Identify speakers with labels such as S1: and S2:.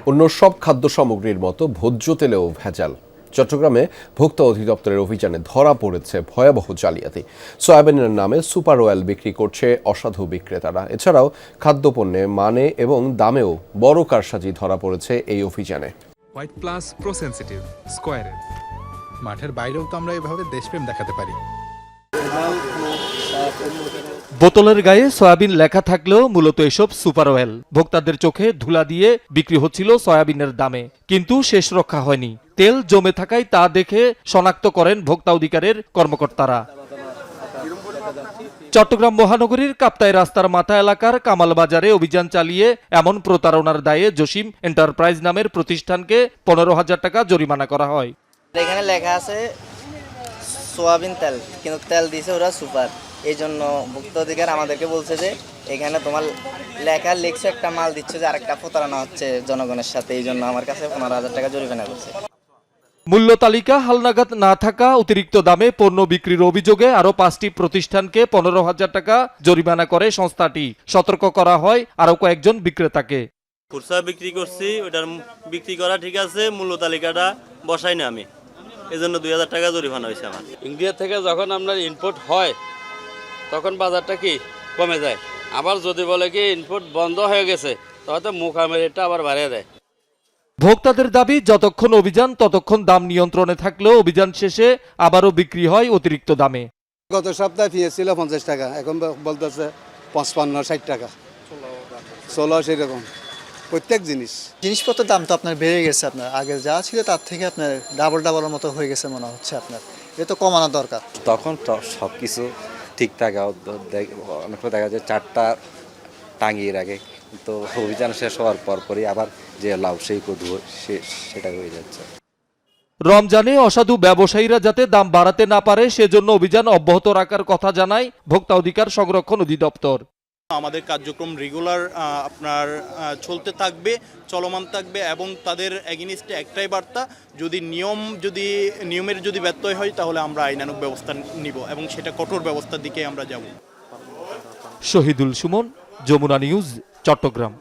S1: অন্য সব খাদ্য সামগ্রীর মতো ভোজ্য তেলেও ভেজাল। চট্টগ্রামে ভোক্তা অধিদপ্তরের অভিযানে ধরা পড়েছে ভয়াবহ জালিয়াতি। সয়াবিনের নামে সুপার অয়েল বিক্রি করছে অসাধু বিক্রেতারা। এছাড়াও খাদ্যপণ্যে মানে এবং দামেও বড় কারসাজি ধরা পড়েছে এই অভিযানে।
S2: হোয়াইট প্লাস প্রো সেনসিটিভ স্কয়ারের
S3: মাঠের বাইরেও তো আমরা এভাবে দেশপ্রেম দেখাতে পারি।
S4: বোতলের গায়ে সয়াবিন লেখা থাকলেও মূলত এসব সুপার অয়েল। ভোক্তাদের চোখে ধুলা দিয়ে বিক্রি হচ্ছিল সয়াবিনের দামে, কিন্তু শেষ রক্ষা হয়নি। তেল জমে থাকায় তা দেখে শনাক্ত করেন ভোক্তা অধিকারের কর্মকর্তারা। চট্টগ্রাম মহানগরীর কাপ্তাই রাস্তার মাথা এলাকার কামাল বাজারে অভিযান চালিয়ে এমন প্রতারণার দায়ে জসিম এন্টারপ্রাইজ নামের প্রতিষ্ঠানকে 15,000 টাকা জরিমানা করা হয়।
S5: এখানে লেখা আছে সোয়াবিন তেল, কিন্তু তেল দিয়েছে ওরা সুপার। এই জন্য ভোক্তা অধিকার আমাদেরকে বলছে যে এখানে তোমার লেখা লিখছে একটা, মাল দিচ্ছে যে আরেকটা, প্রতারণা হচ্ছে জনগণের সাথে। এই জন্য আমার কাছে 15,000 টাকা জরিমানা করছে।
S4: মূল্য তালিকা হালনাগাদ না থাকা, অতিরিক্ত দামে পণ্য বিক্রির অভিযোগে আরও 5টি প্রতিষ্ঠানকে 15,000 টাকা জরিমানা করে সংস্থাটি। সতর্ক করা হয় আরও কয়েকজন বিক্রেতাকে।
S6: খুচরা বিক্রি করছি, ওটার বিক্রি করা ঠিক আছে, মূল্য তালিকাটা বসাই না আমি, এজন্য 2,000 টাকা জরিমানা হয়েছে আমার।
S7: ইন্ডিয়া থেকে যখন আপনার ইনপুট হয় তখন বাজারটা কি কমে যায়, আবার যদি বলে কি ইনপুট বন্ধ হয়ে গেছে তাহলে মুখামের এটা আবার বাড়িয়ে দেয়।
S4: ভোক্তাদের দাবি, যতক্ষণ অভিযান ততক্ষণ দাম নিয়ন্ত্রণে থাকলেও অভিযান শেষে আবারও বিক্রি হয় অতিরিক্ত দামে।
S8: গত সপ্তাহে পেঁয়াজ ছিল 50 টাকা, এখন বলতেছে 55-60 টাকা, 16 সেরকম প্রত্যেক
S9: জিনিসপত্রের দাম তো আপনার বেড়ে গেছে। আপনার আগে যা ছিল তার থেকে আপনার ডাবলের মতো হয়ে গেছে মনে হচ্ছে। আপনার এটা তো কমানো দরকার।
S10: তখন সব কিছু ঠিক থাকে, অনেকটা দেখা যায় 4টা টাঙিয়ে রাখে, তো অভিযান শেষ হওয়ার পরই আবার যে লাভ সেই কদু সেটা হয়ে যাচ্ছে।
S4: রমজানে অসাধু ব্যবসায়ীরা যাতে দাম বাড়াতে না পারে সেজন্য অভিযান অব্যাহত রাখার কথা জানায় ভোক্তা অধিকার সংরক্ষণ অধিদপ্তর।
S11: আমাদের কার্যক্রম রেগুলার আপনার চলতে থাকবে, চলমান থাকবে, এবং তাদের এগেইনস্টে একটাই বার্তা, যদি নিয়মের যদি ব্যত্যয় হয় তাহলে আমরা আইনানুগ ব্যবস্থা নিব, এবং সেটা কঠোর ব্যবস্থার দিকে আমরা যাব।
S4: শহীদুল সুমন, যমুনা নিউজ, চট্টগ্রাম।